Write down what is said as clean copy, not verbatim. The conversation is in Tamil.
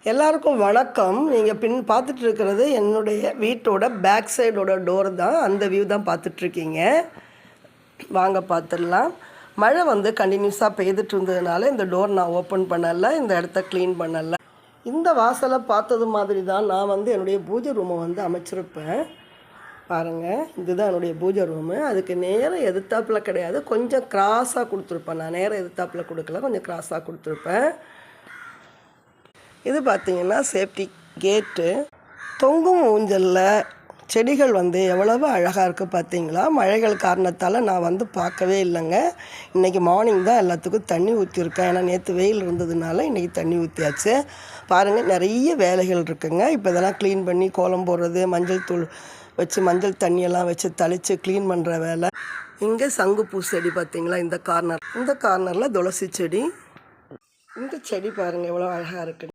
எல்லாருக்கும் வணக்கம். நீங்கள் பார்த்துட்டு இருக்கிறது என்னுடைய வீட்டோட பேக் சைடோட டோர் தான். அந்த வியூ தான் பார்த்துட்ருக்கீங்க. வாங்க பார்த்துடலாம். மழை கண்டினியூஸாக பெய்துட்டு இருந்ததுனால இந்த டோர் நான் ஓப்பன் பண்ணலை, இந்த இடத்த க்ளீன் பண்ணலை. இந்த வாசலை பார்த்தது மாதிரி தான் நான் என்னுடைய பூஜை ரூமை அமைச்சிருப்பேன். பாருங்கள், இதுதான் என்னுடைய பூஜை ரூமு. அதுக்கு நேரம் எதிர்த்தாப்பில் கிடையாது, கொஞ்சம் கிராஸாக கொடுத்துருப்பேன். நான் நேரம் எதிர்த்தாப்பில் கொடுக்கல, கொஞ்சம் கிராஸாக கொடுத்துருப்பேன். இது பார்த்திங்கன்னா சேஃப்டி கேட்டு. தொங்கும் ஊஞ்சலில் செடிகள் எவ்வளவு அழகாக இருக்குது பார்த்தீங்களா. மழைகள் காரணத்தால் நான் பார்க்கவே இல்லைங்க. இன்றைக்கி மார்னிங் தான் எல்லாத்துக்கும் தண்ணி ஊற்றிருக்கேன். ஏன்னா நேற்று வெயில் இருந்ததுனால இன்றைக்கி தண்ணி ஊற்றியாச்சு. பாருங்கள், நிறைய வேலைகள் இருக்குங்க. இப்போ இதெல்லாம் க்ளீன் பண்ணி கோலம் போடுறது, மஞ்சள் தூள் வச்சு மஞ்சள் தண்ணியெல்லாம் வச்சு தெளித்து க்ளீன் பண்ணுற வேலை. இங்கே சங்குப்பூ செடி பார்த்திங்களா, இந்த கார்னரில் துளசி செடி. இந்த செடி பாருங்கள் எவ்வளோ அழகாக இருக்குது.